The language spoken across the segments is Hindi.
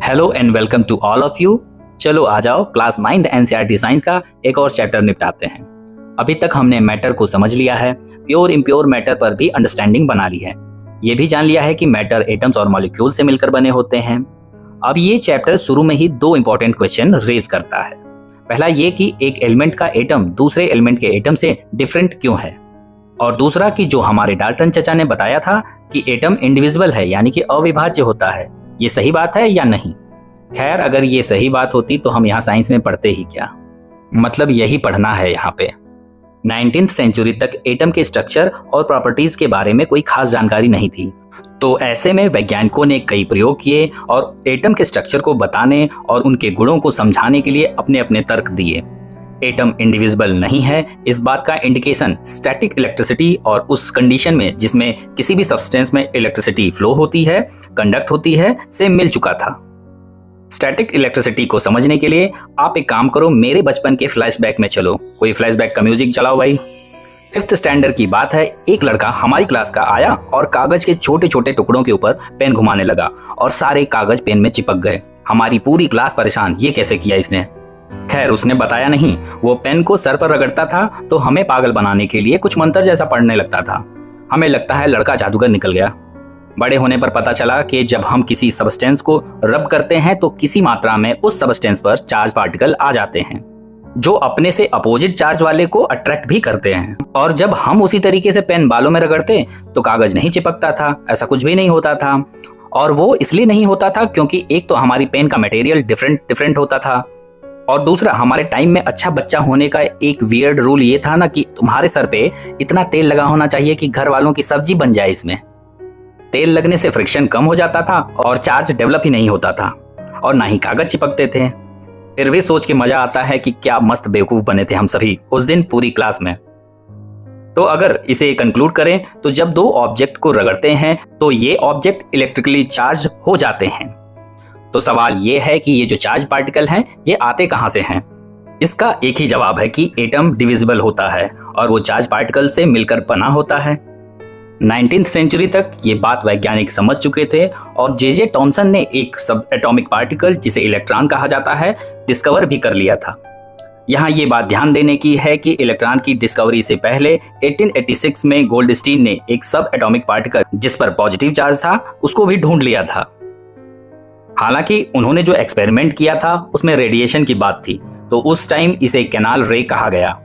Hello and welcome to all of you. चलो आ जाओ, क्लास 9 एनसीईआरटी साइंस का एक और चैप्टर निपटाते हैं। अभी तक हमने मैटर को समझ लिया है, प्योर इम्प्योर मैटर पर भी अंडरस्टैंडिंग बना ली है। ये भी जान लिया है कि मैटर एटम्स और मॉलिक्यूल से मिलकर बने होते हैं। अब ये चैप्टर शुरू में ही दो इंपॉर्टेंट क्वेश्चन रेज करता है। पहला ये कि एक एलिमेंट का एटम दूसरे एलिमेंट के एटम से डिफरेंट क्यों है, और दूसरा कि जो हमारे डाल्टन चचा ने बताया था कि एटम इंडिविजुअल है यानी कि अविभाज्य होता है, ये सही बात है या नहीं। खैर, अगर ये सही बात होती तो हम यहाँ साइंस में पढ़ते ही क्या, मतलब यही पढ़ना है यहाँ पे। 19th सेंचुरी तक एटम के स्ट्रक्चर और प्रॉपर्टीज के बारे में कोई खास जानकारी नहीं थी, तो ऐसे में वैज्ञानिकों ने कई प्रयोग किए और एटम के स्ट्रक्चर को बताने और उनके गुणों को समझाने के लिए अपने अपने तर्क दिए। एटम इंडिविजिबल नहीं है, इस बात का इंडिकेशन स्टैटिक इलेक्ट्रिसिटी और उस कंडीशन में जिसमें किसी भी सब्सटेंस में इलेक्ट्रिसिटी फ्लो होती है, कंडक्ट होती है, से मिल चुका था। स्टैटिक इलेक्ट्रिसिटी को समझने के लिए आप एक काम करो, मेरे बचपन के फ्लैशबैक में चलो। कोई फ्लैशबैक का म्यूजिक चलाओ भाई। 5th स्टैंडर्ड की बात है, एक लड़का हमारी क्लास का आया और कागज के छोटे छोटे टुकड़ों के ऊपर पेन घुमाने लगा और सारे कागज पेन में चिपक गए। हमारी पूरी क्लास परेशान, ये कैसे किया इसने। खैर, उसने बताया नहीं, वो पेन को सर पर रगड़ता था तो हमें पागल बनाने के लिए कुछ मंत्र जैसा पढ़ने लगता था। हमें लगता है लड़का जादूगर निकल गया। बड़े होने पर पता चला कि जब हम किसी सबस्टेंस को रब करते हैं तो किसी मात्रा में उस सबस्टेंस पर चार्ज पार्टिकल आ जाते हैं जो अपने से अपोजिट चार्ज वाले को अट्रैक्ट भी करते हैं। और जब हम उसी तरीके से पेन बालों में रगड़ते तो कागज नहीं चिपकता था, ऐसा कुछ भी नहीं होता था। और वो इसलिए नहीं होता था क्योंकि एक तो हमारी पेन का मटेरियल डिफरेंट होता था, और दूसरा हमारे टाइम में अच्छा बच्चा होने का एक वियर्ड रूल ये था ना कि तुम्हारे सर पे इतना तेल लगा होना चाहिए कि घर वालों की सब्जी बन जाए। इसमें तेल लगने से फ्रिक्शन कम हो जाता था और चार्ज डेवलप ही नहीं होता था और ना ही कागज चिपकते थे। फिर भी सोच के मजा आता है कि क्या मस्त बेवकूफ बने थे हम सभी उस दिन पूरी क्लास में। तो अगर इसे कंक्लूड करें तो जब दो ऑब्जेक्ट को रगड़ते हैं तो ये ऑब्जेक्ट इलेक्ट्रिकली चार्ज हो जाते हैं। तो सवाल ये है कि ये जो चार्ज पार्टिकल हैं ये आते कहां से हैं। इसका एक ही जवाब है कि एटम डिविजिबल होता है और वो चार्ज पार्टिकल से मिलकर बना होता है। 19th सेंचुरी तक ये बात वैज्ञानिक समझ चुके थे और जे टॉमसन ने एक सब एटॉमिक पार्टिकल जिसे इलेक्ट्रॉन कहा जाता है डिस्कवर भी कर लिया था। यहाँ ये बात ध्यान देने की है कि इलेक्ट्रॉन की डिस्कवरी से पहले 1886 में गोल्डस्टीन ने एक सब एटॉमिक पार्टिकल जिस पर पॉजिटिव चार्ज था उसको भी ढूंढ लिया था। हालांकि उन्होंने जो एक्सपेरिमेंट किया था उसमें रेडिएशन की बात थी, तो उस टाइम इसे कैनाल रे कहा गया।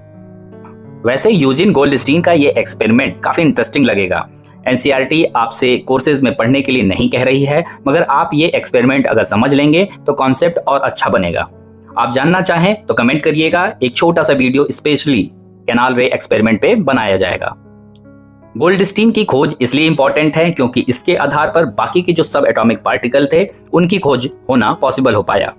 वैसे यूजिन गोल्डस्टीन का ये एक्सपेरिमेंट काफी इंटरेस्टिंग लगेगा। एनसीईआरटी आपसे कोर्सेज में पढ़ने के लिए नहीं कह रही है, मगर आप ये एक्सपेरिमेंट अगर समझ लेंगे तो कॉन्सेप्ट और अच्छा बनेगा। आप जानना चाहें तो कमेंट करिएगा, एक छोटा सा वीडियो स्पेशली कैनाल रे एक्सपेरिमेंट पे बनाया जाएगा। गोल्डस्टीन की खोज इसलिए इंपॉर्टेंट है क्योंकि इसके आधार पर बाकी के जो सब एटॉमिक पार्टिकल थे उनकी खोज होना पॉसिबल हो पाया।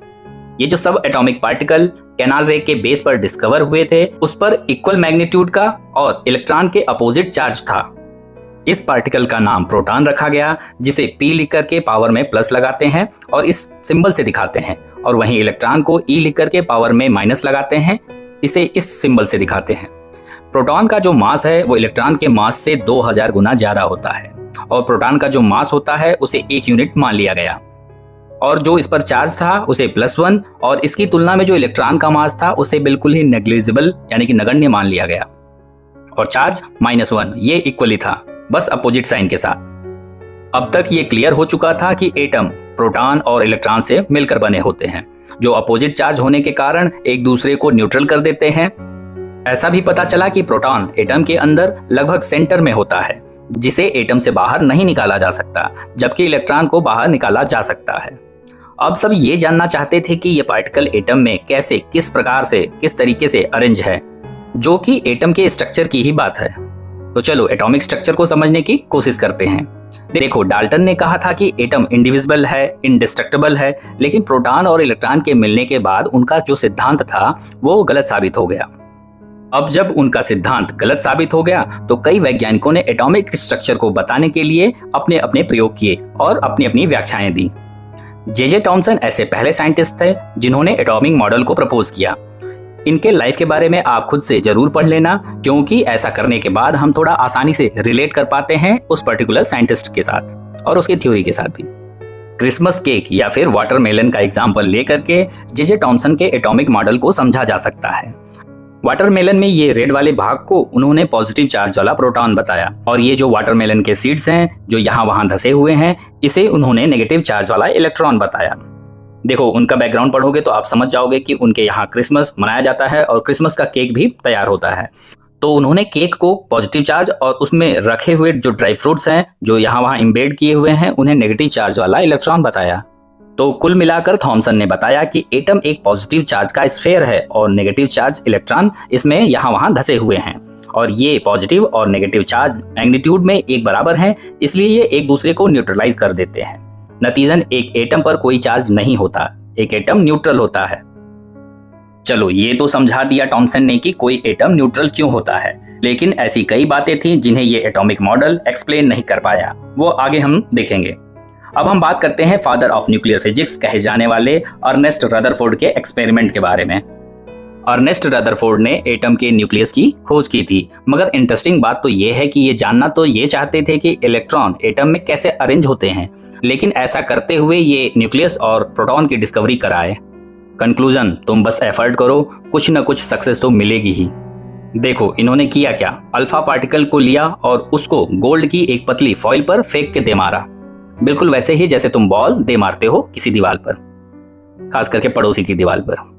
ये जो सब एटॉमिक पार्टिकल कैनाल रे के बेस पर डिस्कवर हुए थे उस पर इक्वल मैग्नीट्यूड का और इलेक्ट्रॉन के अपोजिट चार्ज था। इस पार्टिकल का नाम प्रोटॉन रखा गया, जिसे P लिख करके पावर में प्लस लगाते हैं और इस सिंबल से दिखाते हैं, और वहीं इलेक्ट्रॉन को E लिख करके पावर में माइनस लगाते हैं, इसे इस सिंबल से दिखाते हैं। प्रोटॉन का जो मास है वो इलेक्ट्रॉन के मास से 2000 गुना ज्यादा होता है और प्रोटॉन का जो मास होता है उसे 1 यूनिट मान लिया गया, और जो इस पर चार्ज था उसे +1, और इसकी तुलना में जो इलेक्ट्रॉन का मास था उसे बिल्कुल ही नेग्लिजिबल यानी कि नगण्य मान लिया गया, और चार्ज -1 ये इक्वली था, बस अपोजिट साइन के साथ। अब तक ये क्लियर हो चुका था कि एटम प्रोटॉन और इलेक्ट्रॉन से मिलकर बने होते हैं जो अपोजिट चार्ज होने के कारण एक दूसरे को न्यूट्रल कर देते हैं। ऐसा भी पता चला कि प्रोटॉन एटम के अंदर लगभग सेंटर में होता है, जिसे एटम से बाहर नहीं निकाला जा सकता, जबकि इलेक्ट्रॉन को बाहर निकाला जा सकता है। अब सब ये जानना चाहते थे कि ये पार्टिकल एटम में कैसे, किस प्रकार से, किस तरीके से अरेंज है, जो कि एटम के स्ट्रक्चर की ही बात है। तो चलो एटॉमिक स्ट्रक्चर को समझने की कोशिश करते हैं। देखो, डाल्टन ने कहा था कि एटम इंडिविजिबल है, इंडिस्ट्रक्टेबल है, लेकिन प्रोटॉन और इलेक्ट्रॉन के मिलने के बाद उनका जो सिद्धांत था वो गलत साबित हो गया। अब जब उनका सिद्धांत गलत साबित हो गया तो कई वैज्ञानिकों ने एटॉमिक स्ट्रक्चर को बताने के लिए अपने अपने प्रयोग किए और अपनी अपनी व्याख्याएं दी। जे टॉमसन ऐसे पहले साइंटिस्ट थे जिन्होंने एटॉमिक मॉडल को प्रपोज किया। इनके लाइफ के बारे में आप खुद से जरूर पढ़ लेना, क्योंकि ऐसा करने के बाद हम थोड़ा आसानी से रिलेट कर पाते हैं उस पर्टिकुलर साइंटिस्ट के साथ और उसकी थ्योरी के साथ भी। क्रिसमस केक या फिर वाटरमेलन का एग्जाम्पल लेकर के जे टॉमसन के एटॉमिक मॉडल को समझा जा सकता है। वाटरमेलन में ये रेड वाले भाग को उन्होंने पॉजिटिव चार्ज वाला प्रोटॉन बताया, और ये जो वाटरमेलन के सीड्स हैं जो यहाँ वहां धसे हुए हैं, इसे उन्होंने नेगेटिव चार्ज वाला इलेक्ट्रॉन बताया। देखो, उनका बैकग्राउंड पढ़ोगे तो आप समझ जाओगे कि उनके यहाँ क्रिसमस मनाया जाता है और क्रिसमस का केक भी तैयार होता है। तो उन्होंने केक को पॉजिटिव चार्ज और उसमें रखे हुए जो ड्राई फ्रूट्स हैं जो यहाँ वहाँ इम्बेड किए हुए हैं, उन्हें नेगेटिव चार्ज वाला इलेक्ट्रॉन बताया। तो कुल मिलाकर थॉमसन ने बताया कि एटम एक पॉजिटिव चार्ज का स्फेयर है और नेगेटिव चार्ज इलेक्ट्रॉन इसमें यहाँ वहाँ धसे हुए हैं, और ये पॉजिटिव और नेगेटिव चार्ज मैग्नीट्यूड में एक बराबर हैं, इसलिए ये एक दूसरे को न्यूट्रलाइज कर देते हैं। नतीजन एक एटम पर कोई चार्ज नहीं होता, एक एटम न्यूट्रल होता है। चलो, ये तो समझा दिया थॉमसन ने कि कोई एटम न्यूट्रल क्यों होता है, लेकिन ऐसी कई बातें थी जिन्हें ये एटॉमिक मॉडल एक्सप्लेन नहीं कर पाया, वो आगे हम देखेंगे। अब हम बात करते हैं फादर ऑफ न्यूक्लियर फिजिक्स कहे जाने वाले अर्नेस्ट रदरफोर्ड के एक्सपेरिमेंट के बारे में। अर्नेस्ट रदरफोर्ड ने एटम के न्यूक्लियस की खोज की थी, मगर इंटरेस्टिंग बात तो ये है कि ये जानना तो ये चाहते थे कि इलेक्ट्रॉन एटम में कैसे अरेंज होते हैं, लेकिन ऐसा करते हुए ये न्यूक्लियस और प्रोटॉन की डिस्कवरी कराए। कंक्लूजन, तुम बस एफर्ट करो, कुछ न कुछ सक्सेस तो मिलेगी ही। देखो, इन्होंने किया क्या, अल्फा पार्टिकल को लिया और उसको गोल्ड की एक पतली फॉइल पर फेंक के दे मारा, बिल्कुल वैसे ही जैसे तुम बॉल दे मारते हो किसी दीवार पर, खास करके पड़ोसी की दीवार पर।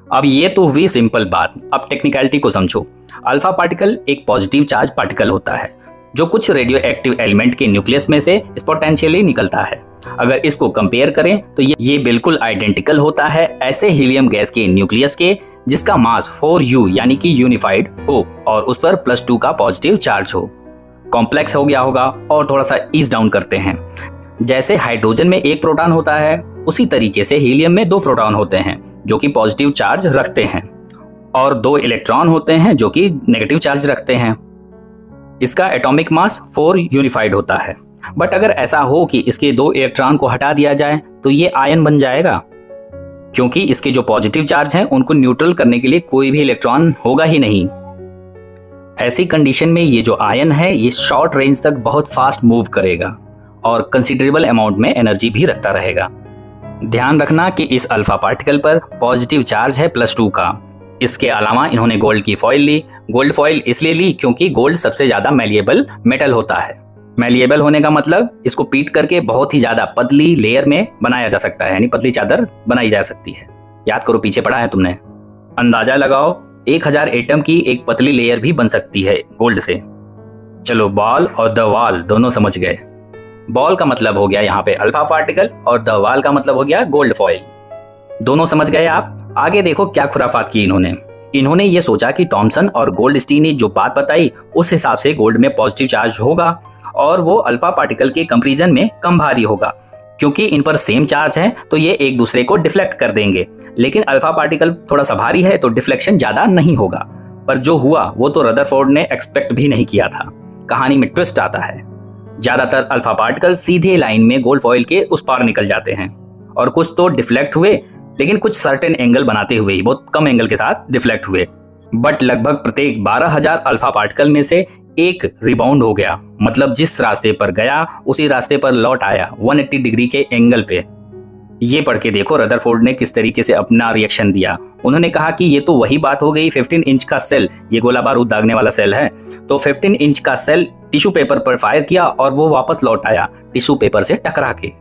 अब ये तो हुई सिंपल बात, अब टेक्निकलिटी को समझो। अल्फा पार्टिकल एक पॉजिटिव चार्ज पार्टिकल होता है जो कुछ रेडियो एक्टिव एलिमेंट के न्यूक्लियस में से पोटेंशियली निकलता है। अगर इसको कंपेयर करें तो ये बिल्कुल आइडेंटिकल होता है ऐसे हीलियम गैस के न्यूक्लियस के जिसका मास 4u यानी कि यूनिफाइड हो और उस पर +2 का पॉजिटिव चार्ज हो। कॉम्प्लेक्स हो गया होगा, और थोड़ा सा ईज डाउन करते हैं। जैसे हाइड्रोजन में एक प्रोटॉन होता है, उसी तरीके से हीलियम में 2 प्रोटॉन होते हैं जो कि पॉजिटिव चार्ज रखते हैं, और 2 इलेक्ट्रॉन होते हैं जो कि नेगेटिव चार्ज रखते हैं। इसका एटॉमिक मास 4 यूनिफाइड होता है। बट अगर ऐसा हो कि इसके 2 इलेक्ट्रॉन को हटा दिया जाए तो ये आयन बन जाएगा, क्योंकि इसके जो पॉजिटिव चार्ज हैं उनको न्यूट्रल करने के लिए कोई भी इलेक्ट्रॉन होगा ही नहीं। ऐसी कंडीशन में ये जो आयन है ये शॉर्ट रेंज तक बहुत फास्ट मूव करेगा और कंसिडरेबल अमाउंट में एनर्जी भी रखता रहेगा। ध्यान रखना कि इस अल्फा पार्टिकल पर पॉजिटिव चार्ज है +2 का। इसके अलावा इन्होंने गोल्ड की फॉइल ली। गोल्ड फॉइल इसलिए ली क्योंकि गोल्ड सबसे ज्यादा मैलिएबल मेटल होता है। मैलिएबल होने का मतलब इसको पीट करके बहुत ही ज्यादा पतली लेयर में बनाया जा सकता है, यानी पतली चादर बनाई जा सकती है। याद करो, पीछे पढ़ा है तुमने। अंदाजा लगाओ, 1000 एटम की एक पतली लेयर भी बन सकती है गोल्ड से। चलो, बॉल और द वॉल दोनों समझ गए। बॉल का मतलब हो गया यहाँ पे अल्फा पार्टिकल और द वॉल का मतलब हो गया गोल्ड फॉइल। दोनों समझ गए आप। आगे देखो क्या खुराफात की इन्होंने ये सोचा कि थॉमसन और गोल्डस्टीन ने जो बात बताई उस हिसाब से गोल्ड में पॉजिटिव चार्ज होगा और वो अल्फा पार्टिकल के कंपैरिजन में कम भारी होगा, क्योंकि इन पर सेम चार्ज है तो ये एक दूसरे को डिफ्लेक्ट कर देंगे। लेकिन अल्फा पार्टिकल थोड़ा सा भारी है तो डिफ्लेक्शन ज्यादा नहीं होगा। पर जो हुआ वो तो रदरफोर्ड ने एक्सपेक्ट भी नहीं किया था। कहानी में ट्विस्ट आता है। ज्यादातर अल्फा पार्टिकल सीधे लाइन में गोल्ड फॉइल के उस पार निकल जाते हैं, और कुछ तो डिफ्लेक्ट हुए, लेकिन कुछ सर्टेन एंगल बनाते हुए ही बहुत कम एंगल के साथ डिफ्लेक्ट हुए। बट लगभग प्रत्येक 12000 अल्फा पार्टिकल में से एक रिबाउंड हो गया, मतलब जिस रास्ते पर गया उसी रास्ते पर लौट आया 180 डिग्री के एंगल पे। ये पढ़ के देखो रदरफोर्ड ने किस तरीके से अपना रिएक्शन दिया। उन्होंने कहा कि ये तो वही बात हो गई, 15 इंच का सेल, ये गोला बारूद दागने वाला सेल है, तो 15 इंच का सेल टिश्यू पेपर पर फायर किया और वो वापस लौट आया टिश्यू पेपर से टकरा के।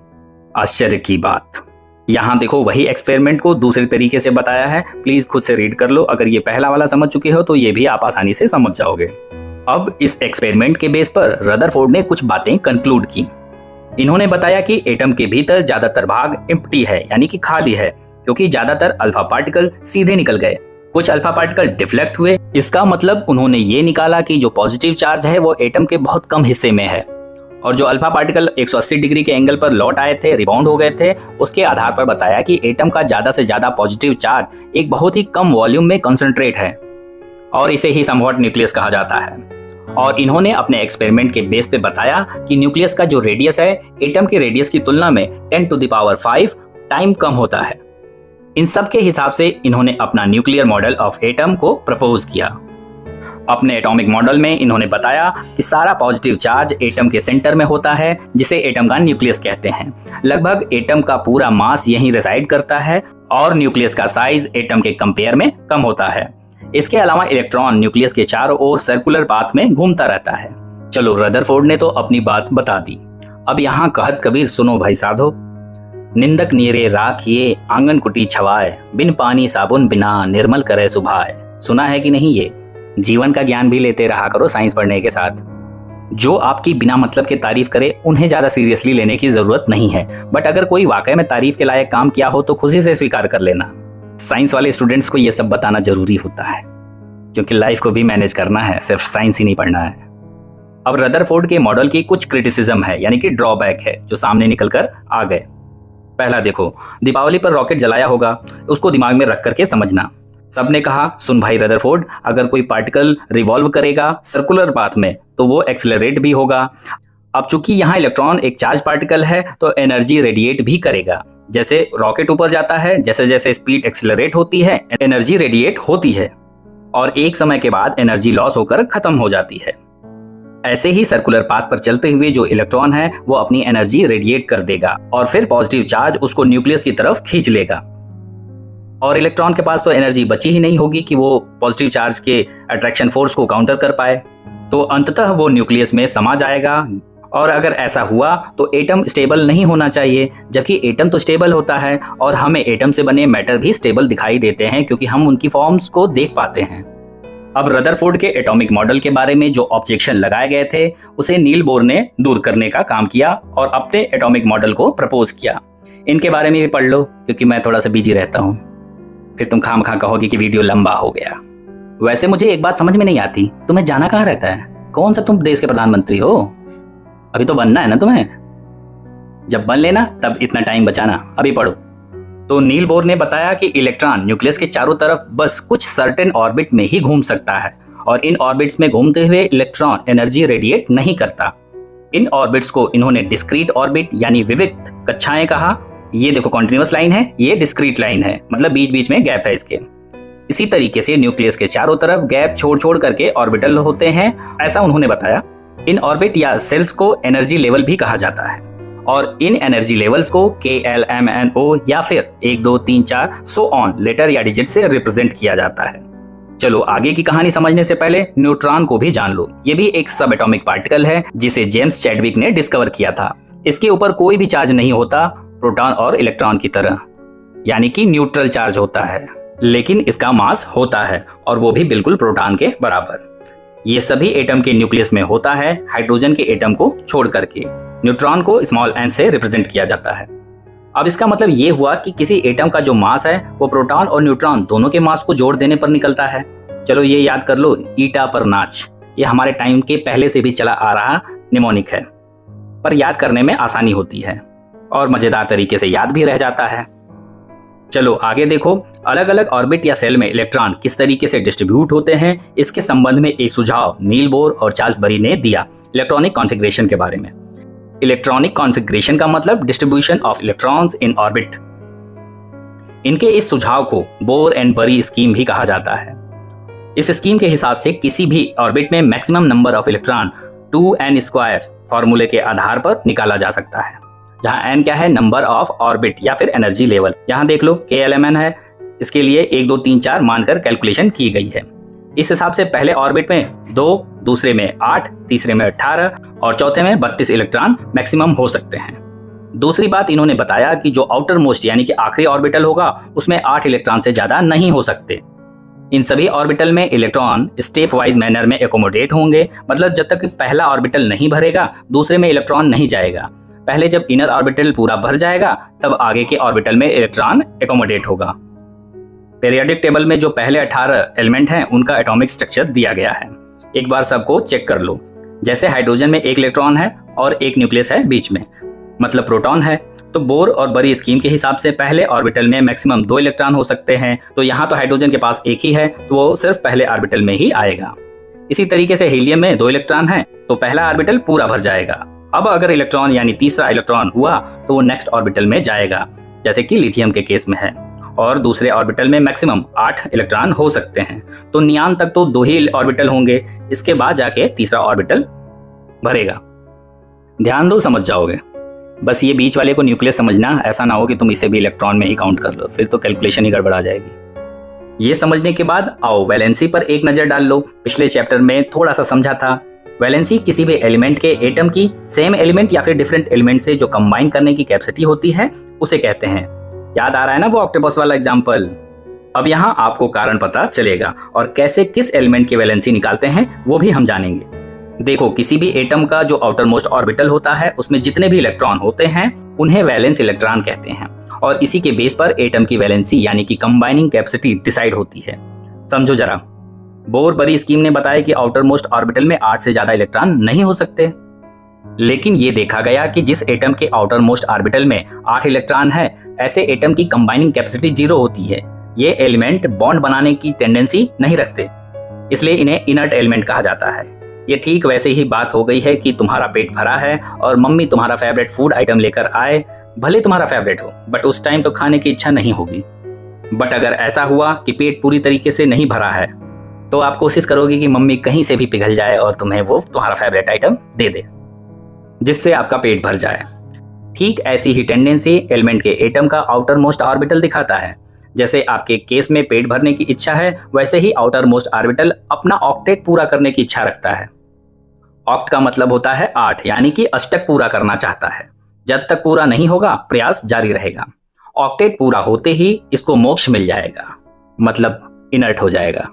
आश्चर्य की बात। यहाँ देखो वही एक्सपेरिमेंट को दूसरे तरीके से बताया है, प्लीज खुद से रीड कर लो। अगर ये पहला वाला समझ चुके हो तो ये भी आप आसानी से समझ जाओगे। अब इस एक्सपेरिमेंट के बेस पर रदरफोर्ड ने कुछ बातें कंक्लूड की। इन्होंने बताया कि एटम के भीतर ज्यादातर भाग एम्प्टी है, यानी कि खाली है, क्योंकि ज्यादातर अल्फा पार्टिकल सीधे निकल गए, कुछ अल्फा पार्टिकल डिफ्लेक्ट हुए। इसका मतलब उन्होंने ये निकाला कि जो पॉजिटिव चार्ज है वो एटम के बहुत कम हिस्से में है, और जो अल्फा पार्टिकल 180 डिग्री के एंगल पर लौट आए थे, रिबाउंड हो गए थे, उसके आधार पर बताया कि एटम का ज्यादा से ज्यादा पॉजिटिव चार्ज एक बहुत ही कम वॉल्यूम में कंसंट्रेट है, और इसे ही समव्हाट न्यूक्लियस कहा जाता है। और इन्होंने अपने एक्सपेरिमेंट के बेस पे बताया कि न्यूक्लियस का जो रेडियस है एटम के रेडियस की तुलना में 10⁵ टाइम कम होता है। इन सब के हिसाब से इन्होंने अपना न्यूक्लियर मॉडल ऑफ एटम को प्रपोज किया। अपने एटॉमिक मॉडल में इन्होंने बताया कि सारा पॉजिटिव चार्ज एटम के सेंटर में होता है, जिसे एटम का न्यूक्लियस कहते हैं। लगभग एटम का पूरा मास यहीं रिसाइड करता है और न्यूक्लियस का साइज एटम के कंपेयर में कम होता है। इसके अलावा इलेक्ट्रॉन न्यूक्लियस के चारों ओर सर्कुलर पाथ में घूमता रहता है। चलो, रदरफोर्ड ने तो अपनी बात बता दी। अब यहाँ कहत कबीर सुनो भाई साधो। निंदक नीरे राखिए आंगन कुटी छवाए, बिन पानी साबुन बिना निर्मल करे सुभाए। सुना है कि नहीं? ये जीवन का ज्ञान भी लेते रहा करो साइंस पढ़ने के साथ। जो आपकी बिना मतलब के तारीफ करे उन्हें ज्यादा सीरियसली लेने की जरूरत नहीं है, बट अगर कोई वाकई में तारीफ के लायक काम किया हो तो खुशी से स्वीकार कर लेना। साइंस वाले स्टूडेंट्स को ये सब बताना जरूरी होता है, क्योंकि लाइफ को भी मैनेज करना है, सिर्फ साइंस ही नहीं पढ़ना है। अब रदरफोर्ड के मॉडल की कुछ क्रिटिसिज्म है, यानी कि ड्रॉबैक है, जो सामने निकल कर आ गए। पहला देखो, दीपावली पर रॉकेट जलाया होगा, उसको दिमाग में रख करके समझना। सबने कहा सुन भाई रदरफोर्ड, अगर कोई पार्टिकल रिवॉल्व करेगा सर्कुलर पाथ में तो वो एक्सेलरेट भी होगा। अब चूंकि यहाँ इलेक्ट्रॉन एक चार्ज पार्टिकल है तो एनर्जी रेडिएट भी करेगा। जैसे रॉकेट ऊपर जाता है, जैसे जैसे स्पीड एक्सेलरेट होती है एनर्जी रेडिएट होती है और एक समय के बाद एनर्जी लॉस होकर खत्म हो जाती है। ऐसे ही सर्कुलर पाथ पर चलते हुए जो इलेक्ट्रॉन है वो अपनी एनर्जी रेडिएट कर देगा और फिर पॉजिटिव चार्ज उसको न्यूक्लियस की तरफ खींच लेगा। और इलेक्ट्रॉन के पास तो एनर्जी बची ही नहीं होगी कि वो पॉजिटिव चार्ज के अट्रैक्शन फोर्स को काउंटर कर पाए, तो अंततः वो न्यूक्लियस में समा जाएगा। और अगर ऐसा हुआ तो एटम स्टेबल नहीं होना चाहिए, जबकि एटम तो स्टेबल होता है और हमें एटम से बने मैटर भी स्टेबल दिखाई देते हैं क्योंकि हम उनकी फॉर्म्स को देख पाते हैं। अब रदरफोर्ड के एटॉमिक मॉडल के बारे में जो ऑब्जेक्शन लगाए गए थे उसे नील बोर ने दूर करने का काम किया और अपने एटॉमिक मॉडल को प्रपोज किया। इनके बारे में भी पढ़ लो, क्योंकि मैं थोड़ा सा बिजी रहता हूँ, फिर तुम खामखा कहोगे कि वीडियो लंबा हो गया। वैसे मुझे एक बात समझ में नहीं आती, तुम्हें जाना कहाँ रहता है? कौन सा तुम देश के प्रधानमंत्री हो? अभी तो बनना है ना तुम्हें, जब बन लेना तब इतना टाइम बचाना। अभी पढ़ो। तो नील बोर ने बताया कि इलेक्ट्रॉन न्यूक्लियस के चारों तरफ बस कुछ सर्टेन ऑर्बिट में ही घूम सकता है और इन ऑर्बिट्स में घूमते हुए इलेक्ट्रॉन एनर्जी रेडिएट नहीं करता। इन ऑर्बिट्स को इन्होंने डिस्क्रीट ऑर्बिट यानी विविक्त कक्षाएं कहा। ये देखो कॉन्टिन्यूअस लाइन है, ये डिस्क्रीट लाइन है, मतलब बीच बीच में गैप है इसके। इसी तरीके से न्यूक्लियस के चारों तरफ गैप छोड़ छोड़ करके ऑर्बिटल होते हैं, ऐसा उन्होंने बताया। इन ऑर्बिट या सेल्स को एनर्जी लेवल भी कहा जाता है और इन एनर्जी लेवल्स को KLMNO या फिर 1 2 3 4 सो ऑन लेटर या डिजिट से रिप्रेजेंट किया जाता है। चलो आगे की कहानी समझने से पहले न्यूट्रॉन को भी जान लो। ये भी एक सब एटॉमिक पार्टिकल है जिसे जेम्स चैडविक ने डिस्कवर किया था। इसके ऊपर कोई भी चार्ज नहीं होता, प्रोटॉन और इलेक्ट्रॉन की तरह, यानी कि न्यूट्रल चार्ज होता है, लेकिन इसका मास होता है और वो भी बिल्कुल प्रोटॉन के बराबर। ये सभी एटम के न्यूक्लियस में होता है, हाइड्रोजन के एटम को छोड़ करके। न्यूट्रॉन को स्मॉल n से रिप्रेजेंट किया जाता है। अब इसका मतलब ये हुआ कि किसी एटम का जो मास है वो प्रोटॉन और न्यूट्रॉन दोनों के मास को जोड़ देने पर निकलता है। चलो ये याद कर लो, ईटा पर नाच, ये हमारे टाइम के पहले से भी चला आ रहा निमोनिक है, पर याद करने में आसानी होती है और मजेदार तरीके से याद भी रह जाता है। चलो आगे देखो, अलग अलग ऑर्बिट या सेल में इलेक्ट्रॉन किस तरीके से डिस्ट्रीब्यूट होते हैं, इसके संबंध में एक सुझाव नील बोर और चार्ल्स बरी ने दिया इलेक्ट्रॉनिक कॉन्फ़िगरेशन के बारे में। इलेक्ट्रॉनिक कॉन्फ़िगरेशन का मतलब distribution of electrons in orbit. इनके इस सुझाव को बोर एंड बरी स्कीम भी कहा जाता है। इस स्कीम के हिसाब से किसी भी ऑर्बिट में maximum number of electron 2n² फॉर्मूले के आधार पर निकाला जा सकता है, जहां n क्या है, नंबर ऑफ ऑर्बिट या फिर एनर्जी लेवल। यहाँ देख लो KLMN है, इसके लिए 1 2 3 4 मानकर कैलकुलेशन की गई है। इस हिसाब से पहले ऑर्बिट में 2, दूसरे में 8, तीसरे में 18 और चौथे में 32 इलेक्ट्रॉन मैक्सिमम हो सकते हैं। दूसरी बात इन्होंने बताया कि जो आउटर मोस्ट यानी कि आखिरी ऑर्बिटल होगा उसमें 8 इलेक्ट्रॉन से ज्यादा नहीं हो सकते। इन सभी ऑर्बिटल में इलेक्ट्रॉन स्टेप वाइज मैनर में एकोमोडेट होंगे, मतलब जब तक पहला ऑर्बिटल नहीं भरेगा दूसरे में इलेक्ट्रॉन नहीं जाएगा। पहले जब इनर ऑर्बिटल पूरा भर जाएगा तब आगे के ऑर्बिटल में इलेक्ट्रॉन एकोमोडेट होगा। पीरियोडिक टेबल में जो पहले 18 एलिमेंट हैं उनका एटॉमिक स्ट्रक्चर दिया गया है, एक बार सबको चेक कर लो। जैसे हाइड्रोजन में 1 इलेक्ट्रॉन है और 1 न्यूक्लियस है बीच में, मतलब प्रोटॉन है। तो बोर और बरी स्कीम के हिसाब से पहले ऑर्बिटल में मैक्सिमम 2 इलेक्ट्रॉन हो सकते हैं, तो यहाँ तो हाइड्रोजन के पास 1 ही है तो वो सिर्फ पहले ऑर्बिटल में ही आएगा। इसी तरीके से हीलियम में 2 इलेक्ट्रॉन है तो पहला ऑर्बिटल पूरा भर जाएगा। अब अगर इलेक्ट्रॉन यानी तीसरा इलेक्ट्रॉन हुआ तो वो नेक्स्ट ऑर्बिटल में जाएगा, जैसे कि लिथियम के केस में है। और दूसरे ऑर्बिटल में मैक्सिमम 8 इलेक्ट्रॉन हो सकते हैं। तो नियान तक तो 2 ही ऑर्बिटल होंगे, इसके बाद जाके तीसरा ऑर्बिटल भरेगा। ध्यान दो, समझ जाओगे। बस ये बीच वाले को न्यूक्लियस समझना, ऐसा ना हो कि तुम इसे भी इलेक्ट्रॉन में ही काउंट कर लो, फिर तो कैलकुलेशन ही गड़बड़ा जाएगी। ये समझने के बाद आओ वैलेंसी पर एक नजर डाल लो। पिछले चैप्टर में थोड़ा सा समझा था। वैलेंसी किसी भी एलिमेंट के एटम की सेम एलिमेंट या फिर डिफरेंट एलिमेंट से जो कंबाइन करने की कैपेसिटी होती है उसे कहते हैं। याद आ रहा है ना वो ऑक्टोपस वाला एग्जांपल? अब यहाँ आपको कारण पता चलेगा और कैसे किस एलिमेंट की वैलेंसी निकालते हैं वो भी हम जानेंगे। देखो, किसी भी एटम का जो आउटर मोस्ट ऑर्बिटल होता है उसमें जितने भी इलेक्ट्रॉन होते हैं उन्हें वैलेंस इलेक्ट्रॉन कहते हैं और इसी के बेस पर एटम की वैलेंसी यानी कि कंबाइनिंग कैपेसिटी डिसाइड होती है। समझो जरा, बोर बरी स्कीम ने बताया कि आउटर मोस्ट ऑर्बिटल में 8 से ज्यादा इलेक्ट्रॉन नहीं हो सकते, लेकिन ये देखा गया कि जिस एटम के आउटर मोस्ट ऑर्बिटल में 8 इलेक्ट्रॉन है, ऐसे एटम की कंबाइनिंग कैपेसिटी 0 होती है। ये एलिमेंट बॉन्ड बनाने की टेंडेंसी नहीं रखते, इसलिए इन्हें इनर्ट एलिमेंट कहा जाता है। ये ठीक वैसे ही बात हो गई है कि तुम्हारा पेट भरा है और मम्मी तुम्हारा फेवरेट फूड आइटम लेकर आए, भले तुम्हारा फेवरेट हो बट उस टाइम तो खाने की इच्छा नहीं होगी। बट अगर ऐसा हुआ कि पेट पूरी तरीके से नहीं भरा है तो आप कोशिश करोगे कि मम्मी कहीं से भी पिघल जाए और तुम्हें वो तुम्हारा फेवरेट आइटम दे दे, जिससे आपका पेट भर जाए। ठीक ऐसी ही टेंडेंसी एलिमेंट के एटम का आउटर मोस्ट ऑर्बिटल दिखाता है। जैसे आपके केस में पेट भरने की इच्छा है, वैसे ही आउटर मोस्ट ऑर्बिटल अपना ऑक्टेट पूरा करने की इच्छा रखता है। ऑक्ट का मतलब होता है 8, यानी कि अष्टक पूरा करना चाहता है। जब तक पूरा नहीं होगा प्रयास जारी रहेगा। ऑक्टेट पूरा होते ही इसको मोक्ष मिल जाएगा, मतलब इनर्ट हो जाएगा।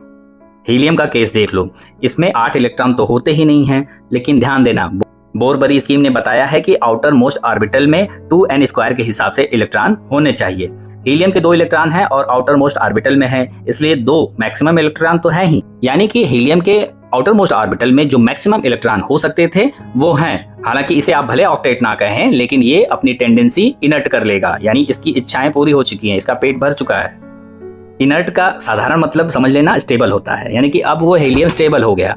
हीलियम का केस देख लो, इसमें 8 इलेक्ट्रॉन तो होते ही नहीं हैं, लेकिन ध्यान देना, बोर बरी स्कीम ने बताया है कि आउटर मोस्ट ऑर्बिटल में 2n² के हिसाब से इलेक्ट्रॉन होने चाहिए। हीलियम के 2 इलेक्ट्रॉन हैं और आउटर मोस्ट ऑर्बिटल में है, इसलिए 2 मैक्सिमम इलेक्ट्रॉन तो है ही। यानी कि हीलियम के आउटर मोस्ट ऑर्बिटल में जो मैक्सिमम इलेक्ट्रॉन हो सकते थे वो हैं। हालांकि इसे आप भले ऑक्टेट ना कहें, लेकिन ये अपनी टेंडेंसी इनर्ट कर लेगा, यानी इसकी इच्छाएं पूरी हो चुकी हैं, इसका पेट भर चुका है। इनर्ट का साधारण मतलब समझ लेना स्टेबल होता है, यानी कि अब वो हीलियम स्टेबल हो गया।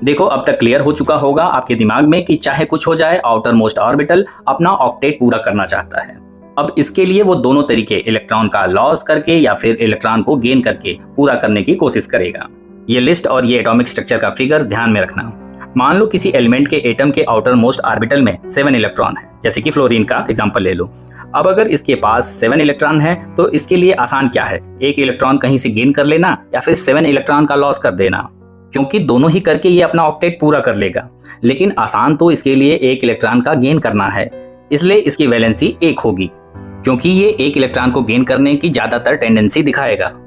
देखो, अब तक क्लियर हो चुका होगा आपके दिमाग में कि चाहे कुछ हो जाए, आउटर मोस्ट ऑर्बिटल अपना ऑक्टेट पूरा करना चाहता है। अब इसके लिए वो दोनों तरीके इलेक्ट्रॉन का लॉस करके या फिर इलेक्ट्रॉन को गेन करके पूरा करने की कोशिश करेगा। ये लिस्ट और ये एटॉमिक स्ट्रक्चर का फिगर ध्यान में रखना। मान लो किसी एलिमेंट के एटम के आउटर मोस्ट ऑर्बिटल में 7 इलेक्ट्रॉन है, जैसे कि फ्लोरीन का एग्जांपल ले लो। अब अगर इसके पास 7 इलेक्ट्रॉन है तो इसके लिए आसान क्या है, एक इलेक्ट्रॉन कहीं से गेन कर लेना या फिर 7 इलेक्ट्रॉन का लॉस कर देना, क्योंकि दोनों ही करके ये अपना ऑक्टेट पूरा कर लेगा। लेकिन आसान तो इसके लिए एक इलेक्ट्रॉन का गेन करना है, इसलिए इसकी वैलेंसी 1 होगी, क्योंकि ये एक इलेक्ट्रॉन को गेन करने की ज्यादातर टेंडेंसी दिखाएगा।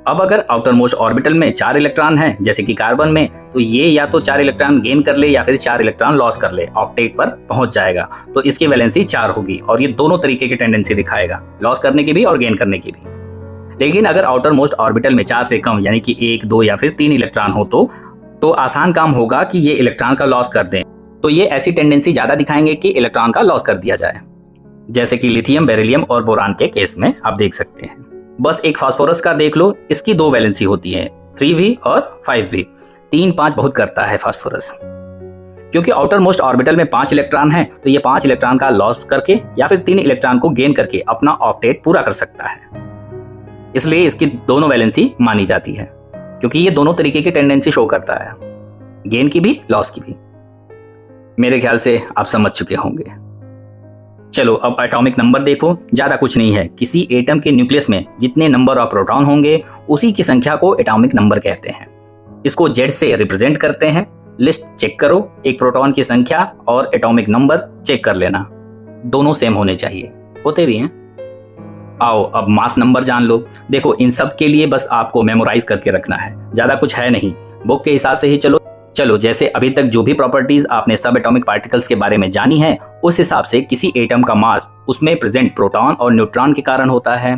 अब अगर आउटर मोस्ट ऑर्बिटल में 4 इलेक्ट्रॉन है, जैसे कि कार्बन में, तो ये या तो 4 इलेक्ट्रॉन गेन कर ले या फिर 4 इलेक्ट्रॉन लॉस कर ले, ऑक्टेट पर पहुंच जाएगा, तो इसकी वैलेंसी 4 होगी और ये दोनों तरीके की टेंडेंसी दिखाएगा, लॉस करने की भी और गेन करने की भी। लेकिन अगर आउटर मोस्ट ऑर्बिटल में 4 से कम यानी कि 1, 2 या फिर 3 इलेक्ट्रॉन हो तो आसान काम होगा कि ये इलेक्ट्रॉन का लॉस कर दें। तो ये ऐसी टेंडेंसी ज्यादा दिखाएंगे कि इलेक्ट्रॉन का लॉस कर दिया जाए, जैसे कि लिथियम, बेरिलियम और बोरान के केस में आप देख सकते हैं। बस एक फास्फोरस का देख लो, इसकी 2 वैलेंसी होती है, 3 भी और 5 भी। 3, 5 बहुत करता है फास्फोरस, क्योंकि आउटर मोस्ट ऑर्बिटल में 5 इलेक्ट्रॉन है, तो ये 5 इलेक्ट्रॉन का लॉस करके या फिर 3 इलेक्ट्रॉन को गेन करके अपना ऑक्टेट पूरा कर सकता है। इसलिए इसकी दोनों वैलेंसी मानी जाती है, क्योंकि ये दोनों तरीके की टेंडेंसी शो करता है, गेन की भी लॉस की भी। मेरे ख्याल से आप समझ चुके होंगे। चलो अब एटॉमिक नंबर देखो, ज्यादा कुछ नहीं है। किसी एटम के न्यूक्लियस में जितने नंबर ऑफ प्रोटॉन होंगे उसी की संख्या को एटॉमिक नंबर कहते हैं। इसको Z से रिप्रेजेंट करते हैं। लिस्ट चेक करो, एक प्रोटॉन की संख्या और एटॉमिक नंबर चेक कर लेना, दोनों सेम होने चाहिए, होते भी हैं। आओ अब मास नंबर जान लो। देखो, इन सब के लिए बस आपको मेमोराइज करके रखना है, ज्यादा कुछ है नहीं, बुक के हिसाब से ही चलो जैसे अभी तक जो भी प्रॉपर्टीज आपने सब एटॉमिक पार्टिकल्स के बारे में जानी है, उस हिसाब से किसी एटम का मास उसमें प्रेजेंट प्रोटॉन और न्यूट्रॉन के कारण होता है।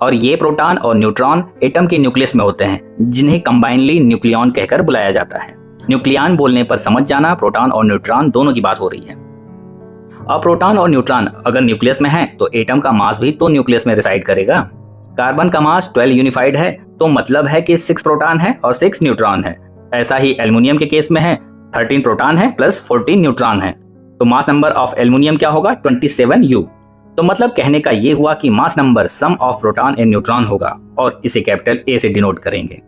और ये प्रोटॉन और न्यूट्रॉन एटम के न्यूक्लियस में होते हैं, जिन्हें कंबाइनली न्यूक्लियॉन कहकर बुलाया जाता है। न्यूक्लियॉन बोलने पर समझ जाना प्रोटॉन और न्यूट्रॉन दोनों की बात हो रही है। अब प्रोटॉन और न्यूट्रॉन अगर न्यूक्लियस में है तो एटम का मास भी तो न्यूक्लियस में रिसाइड करेगा। कार्बन का मास 12 यूनिफाइड है, तो मतलब है कि 6 प्रोटॉन है और 6 न्यूट्रॉन है। ऐसा ही एल्युमिनियम के केस में है, 13 प्रोटॉन है प्लस 14 न्यूट्रॉन है, तो मास नंबर ऑफ एल्युमिनियम क्या होगा, 27U। तो मतलब कहने का ये हुआ कि mass number sum of proton and neutron होगा और इसे कैपिटल ए से डिनोट करेंगे।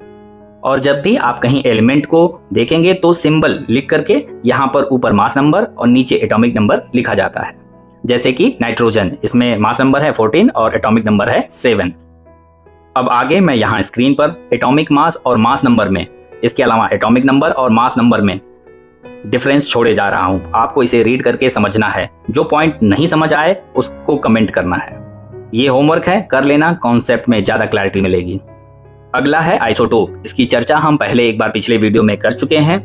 और जब भी आप कहीं एलिमेंट को देखेंगे तो सिंबल लिख करके यहाँ पर ऊपर मास नंबर और नीचे एटॉमिक नंबर लिखा जाता है। जैसे कि नाइट्रोजन, इसमें मास नंबर है 14 और एटॉमिक नंबर है 7। अब आगे मैं यहाँ स्क्रीन पर एटॉमिक मास और मास नंबर में, इसके अलावा एटॉमिक नंबर और मास नंबर में डिफरेंस छोड़े जा रहा हूँ। आपको इसे रीड करके समझना है। जो पॉइंट नहीं समझ आए उसको कमेंट करना है। ये होमवर्क है, कर लेना, कॉन्सेप्ट में ज्यादा क्लैरिटी मिलेगी। अगला है आइसोटोप। इसकी चर्चा हम पहले एक बार पिछले वीडियो में कर चुके हैं।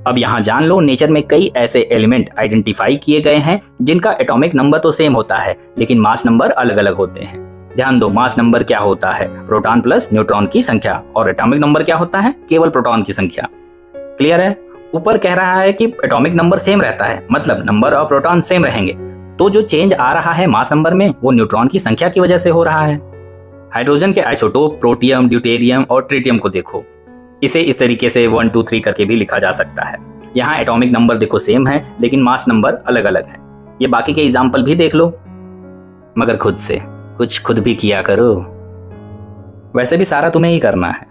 अब यहाँ जान लो, नेचर में कई ऐसे एलिमेंट आइडेंटिफाई किए गए हैं जिनका एटॉमिक नंबर तो सेम होता है लेकिन मास नंबर अलग अलग होते हैं। ध्यान दो, मास नंबर क्या होता है? प्रोटॉन प्लस न्यूट्रॉन की संख्या। और एटॉमिक नंबर क्या होता है? केवल प्रोटॉन की संख्या। क्लियर है? ऊपर कह रहा है कि एटॉमिक नंबर सेम रहता है, मतलब नंबर ऑफ प्रोटॉन सेम रहेंगे। तो जो चेंज आ रहा है मास नंबर में वो न्यूट्रॉन की संख्या की वजह से हो रहा है। हाइड्रोजन के आइसोटोप प्रोटियम, ड्यूटेरियम और ट्रिटियम को देखो। इसे इस तरीके से 1 2 3 करके भी लिखा जा सकता है। यहाँ एटॉमिक नंबर देखो सेम है लेकिन मास नंबर अलग अलग है। ये बाकी के एग्जाम्पल भी देख लो, मगर खुद से कुछ खुद भी किया करो। वैसे भी सारा तुम्हें ही करना है।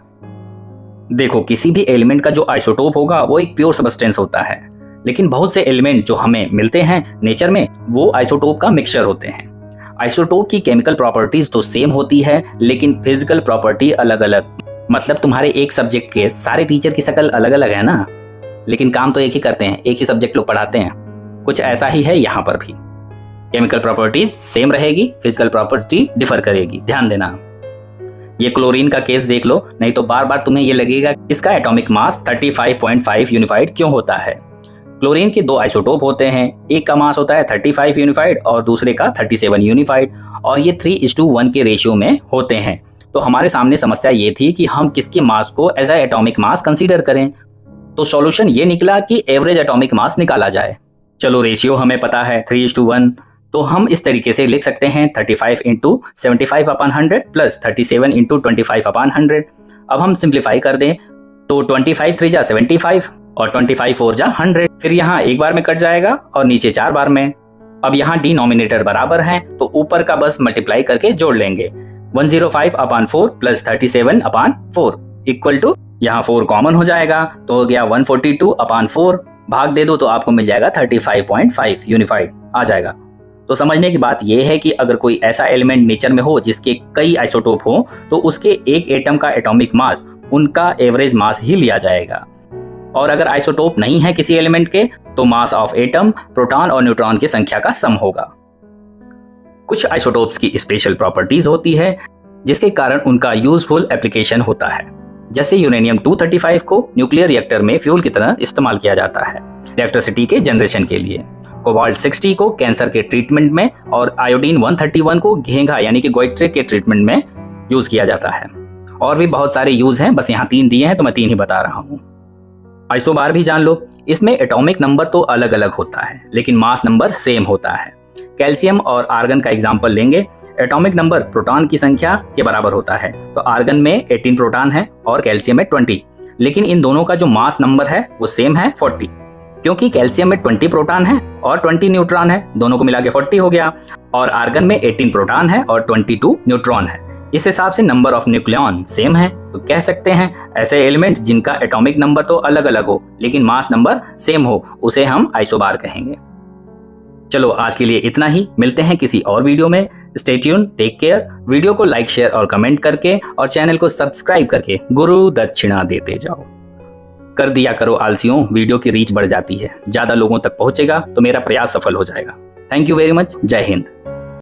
देखो, किसी भी एलिमेंट का जो आइसोटोप होगा वो एक प्योर सबस्टेंस होता है, लेकिन बहुत से एलिमेंट जो हमें मिलते हैं नेचर में वो आइसोटोप का मिक्सचर होते हैं। आइसोटोप की केमिकल प्रॉपर्टीज तो सेम होती है लेकिन फिजिकल प्रॉपर्टी अलग अलग। मतलब तुम्हारे एक सब्जेक्ट के सारे टीचर की शक्ल अलग अलग है ना, लेकिन काम तो एक ही करते हैं, एक ही सब्जेक्ट लोग पढ़ाते हैं। कुछ ऐसा ही है यहाँ पर भी। केमिकल प्रॉपर्टीज सेम रहेगी, फिजिकल प्रॉपर्टी डिफर करेगी। ध्यान देना। ये क्लोरीन का केस देख लो, नहीं तो बार बार तुम्हें ये लगेगा इसका एटॉमिक मास 35.5 यूनिफाइड क्यों होता है। क्लोरीन के 2 आइसोटोप होते हैं, एक का मास होता है 35 यूनिफाइड और दूसरे का 37 यूनिफाइड, और ये 3:1 के रेशियो में होते हैं। तो हमारे सामने समस्या ये थी कि हम किसके मास को as a atomic mass consider करें। तो सॉल्यूशन ये निकला कि एवरेज एटॉमिक मास निकाला जाए। चलो, रेशियो हमें पता है 3:1, तो हम इस तरीके से लिख सकते हैं 35 × 75/100 प्लस 37 × 25/100। अब हम सिंप्लीफाई कर दें तो 25 3 जा 75 और 25 4 जा 100। फिर यहाँ एक बार में कट जाएगा और नीचे 4 बार में। अब यहाँ डिनोमिनेटर बराबर हैं तो ऊपर का बस मल्टीप्लाई करके जोड़ लेंगे। 105/4 प्लस 37/4 इक्वल टू, यहाँ 4 कॉमन हो जाएगा तो हो गया 142/4। भाग दे दो तो आपको मिल जाएगा 35.5 यूनिफाइड आ जाएगा। तो समझने की बात यह है कि अगर कोई ऐसा एलिमेंट नेचर में हो जिसके कई आइसोटोप हो तो उसके एक एटम का एटॉमिक मास उनका एवरेज मास ही लिया जाएगा। और अगर आइसोटोप नहीं है किसी एलिमेंट के तो मास ऑफ एटम प्रोटॉन और न्यूट्रॉन की संख्या का सम होगा। कुछ आइसोटोप्स की स्पेशल प्रॉपर्टीज होती है जिसके कारण उनका यूजफुल एप्लीकेशन होता है। जैसे यूरेनियम 235 को न्यूक्लियर रिएक्टर में फ्यूल की तरह इस्तेमाल किया जाता है इलेक्ट्रिसिटी के जनरेशन के लिए। कोबाल्ट 60 को कैंसर के ट्रीटमेंट में और आयोडीन 131 को घेंघा यानी कि गोइट्रे के ट्रीटमेंट में यूज किया जाता है। और भी बहुत सारे यूज हैं, बस यहाँ 3 दिए हैं तो मैं 3 ही बता रहा हूँ। आइसोबार भी जान लो, इसमें एटॉमिक नंबर तो अलग अलग होता है लेकिन मास नंबर सेम होता है। कैल्शियम और आर्गन का एग्जाम्पल लेंगे। एटॉमिक नंबर प्रोटॉन की संख्या के बराबर होता है, तो आर्गन में 18 प्रोटॉन है और कैल्शियम में 20, लेकिन इन दोनों का जो मास नंबर है वो सेम है 40, क्योंकि कैल्शियम में 20 प्रोटॉन है और 20 न्यूट्रॉन है, दोनों को मिला के 40 हो गया। और आर्गन में 18 प्रोटॉन है और 22 न्यूट्रॉन है। इस हिसाब से नंबर ऑफ न्यूक्लियॉन सेम है, तो कह सकते हैं ऐसे एलिमेंट जिनका एटॉमिक नंबर तो अलग अलग हो लेकिन मास नंबर सेम हो उसे हम आइसोबार कहेंगे। चलो, आज के लिए इतना ही। मिलते हैं किसी और वीडियो में। Stay tuned, take care. Video को लाइक, शेयर और कमेंट करके और चैनल को सब्सक्राइब करके गुरु दक्षिणा देते जाओ। कर दिया करो आलसियों, वीडियो की रीच बढ़ जाती है, ज्यादा लोगों तक पहुंचेगा तो मेरा प्रयास सफल हो जाएगा। Thank you very much. जय हिंद।